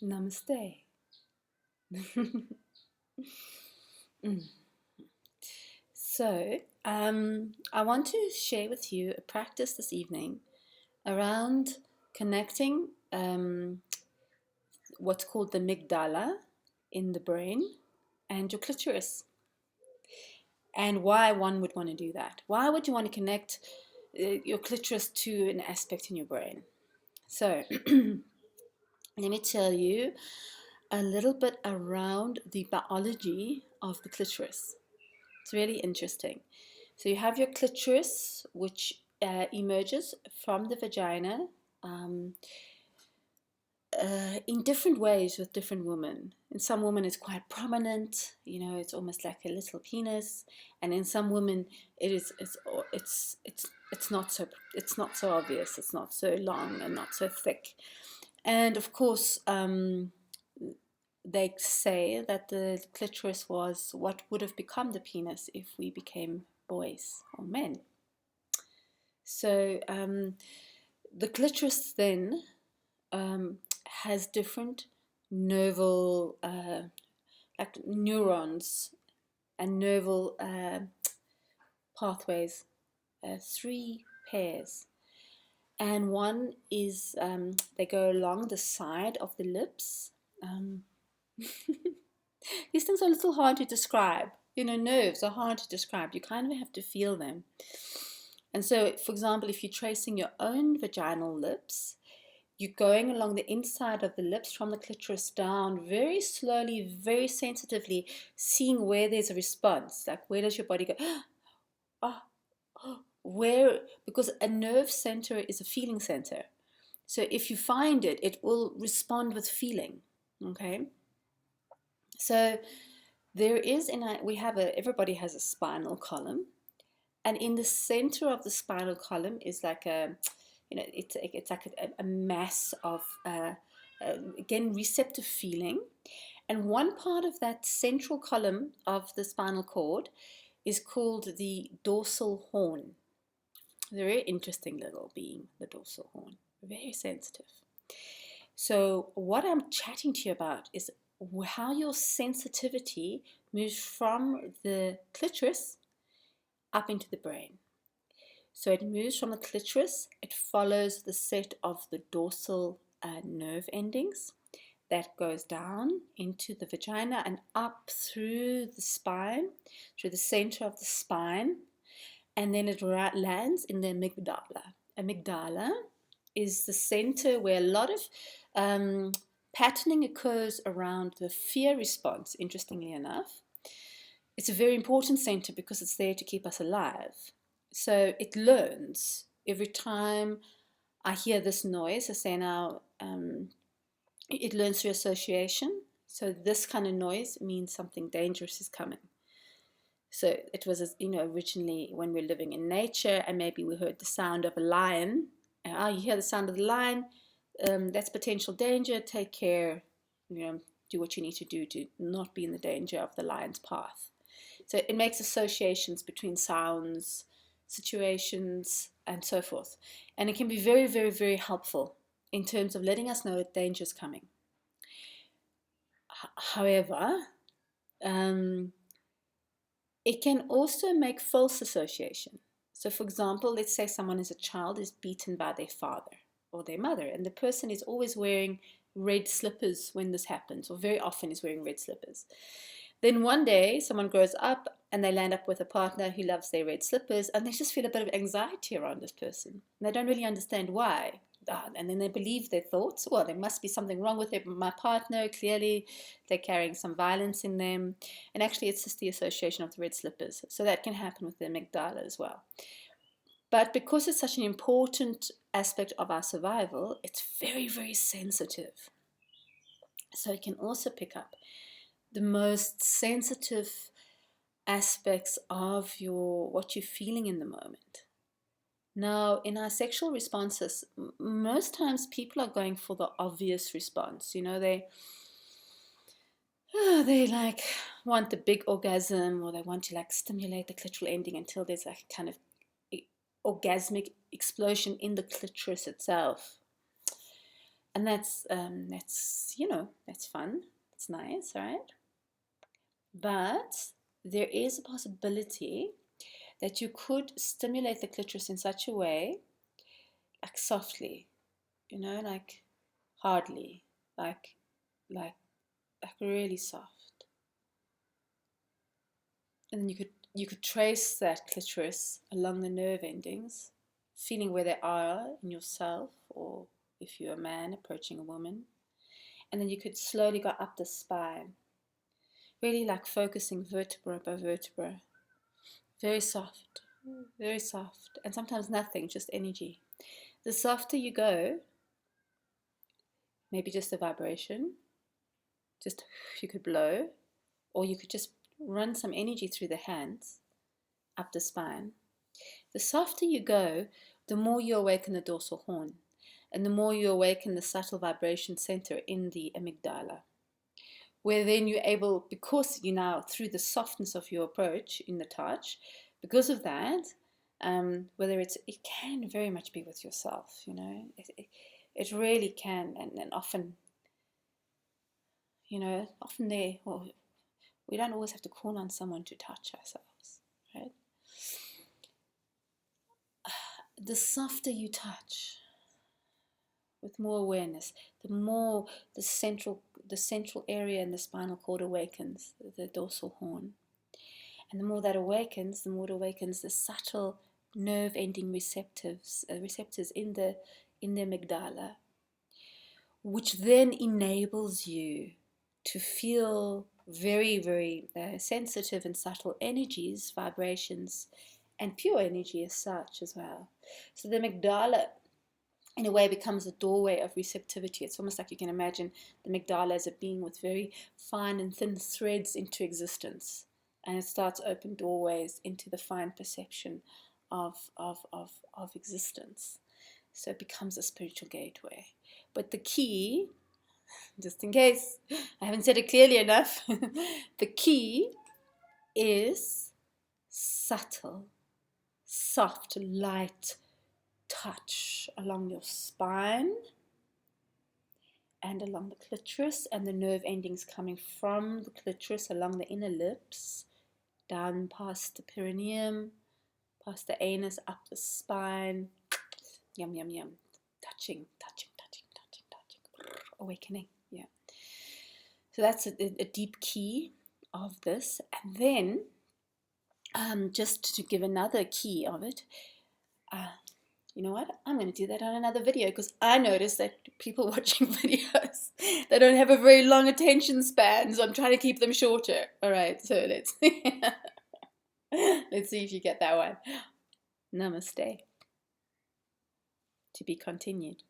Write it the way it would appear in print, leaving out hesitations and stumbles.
Namaste. Mm. So, I want to share with you a practice this evening around connecting what's called the amygdala in the brain and your clitoris, and why one would want to do that. Why would you want to connect your clitoris to an aspect in your brain? So, let me tell you a little bit around the biology of the clitoris. It's really interesting. So you have your clitoris, which emerges from the vagina um, in different ways with different women. In some women, it's quite prominent. It's almost like a little penis, and in some women, it's not so obvious. It's not so long and not so thick. And of course, they say that the clitoris was what would have become the penis if we became boys or men. So the clitoris then has different nerval, like neurons and nerval pathways, 3 pairs. And one is, they go along the side of the lips. These things are a little hard to describe. Nerves are hard to describe. You kind of have to feel them. And so, for example, if you're tracing your own vaginal lips, you're going along the inside of the lips from the clitoris down very slowly, very sensitively, seeing where there's a response. Like, where does your body go? Oh, oh, where? Because a nerve center is a feeling center. So if you find it, it will respond with feeling. Okay? So everybody has a spinal column, and in the center of the spinal column is like it's like a mass of again, receptive feeling, and one part of that central column of the spinal cord is called the dorsal horn. Very interesting little being, the dorsal horn, very sensitive. So what I'm chatting to you about is how your sensitivity moves from the clitoris up into the brain. So it moves from the clitoris, it follows the set of the dorsal nerve endings that goes down into the vagina and up through the spine, through the center of the spine, and then it lands in the amygdala. Amygdala is the center where a lot of patterning occurs around the fear response, interestingly enough. It's a very important center because it's there to keep us alive. So it learns every time I hear this noise. I say now, it learns through association. So this kind of noise means something dangerous is coming. So it was, originally when we're living in nature and maybe we heard the sound of a lion. You hear the sound of the lion, that's potential danger. Take care, do what you need to do to not be in the danger of the lion's path. So it makes associations between sounds, situations, and so forth. And it can be very, very, very helpful in terms of letting us know that danger is coming. However, it can also make false association. So for example, let's say someone as a child is beaten by their father or their mother, and the person is always wearing red slippers when this happens, or very often is wearing red slippers. Then one day someone grows up and they land up with a partner who loves their red slippers, and they just feel a bit of anxiety around this person. And they don't really understand why. And then they believe their thoughts. Well, there must be something wrong with my partner. Clearly, they're carrying some violence in them. And actually, it's just the association of the red slippers. So that can happen with the amygdala as well. But because it's such an important aspect of our survival, it's very, very sensitive. So it can also pick up the most sensitive aspects of what you're feeling in the moment. Now, in our sexual responses, most times people are going for the obvious response. They like want the big orgasm, or they want to like stimulate the clitoral ending until there's like kind of orgasmic explosion in the clitoris itself. And that's that's fun. It's nice, right? But there is a possibility that you could stimulate the clitoris in such a way, like softly, like hardly, like like like really soft. And then you could trace that clitoris along the nerve endings, feeling where they are in yourself, or if you're a man approaching a woman. And then you could slowly go up the spine, really like focusing vertebra by vertebra. Very soft, very soft. And sometimes nothing, just energy. The softer you go, maybe just a vibration, just you could blow, or you could just run some energy through the hands up the spine. The softer you go, the more you awaken the dorsal horn, and the more you awaken the subtle vibration center in the amygdala, where then you're able, because you now, through the softness of your approach in the touch, because of that, whether it can very much be with yourself, it really can, and often, often we don't always have to call on someone to touch ourselves, right? The softer you touch, with more awareness, the more the central area in the spinal cord awakens, the dorsal horn. And the more that awakens, the more it awakens the subtle nerve ending receptors in the amygdala, which then enables you to feel very, very sensitive and subtle energies, vibrations, and pure energy as such as well. So the amygdala, in a way, becomes a doorway of receptivity. It's almost like you can imagine the amygdala as a being with very fine and thin threads into existence. And it starts open doorways into the fine perception of existence. So it becomes a spiritual gateway. But the key, just in case I haven't said it clearly enough, the key is subtle, soft, light touch along your spine and along the clitoris, and the nerve endings coming from the clitoris along the inner lips, down past the perineum, past the anus, up the spine. Yum, yum, yum. Touching, awakening. Yeah. So that's a deep key of this. And then, just to give another key of it, you know what? I'm going to do that on another video, because I noticed that people watching videos, they don't have a very long attention span, so I'm trying to keep them shorter. All right, so let's let's see if you get that one. Namaste. To be continued.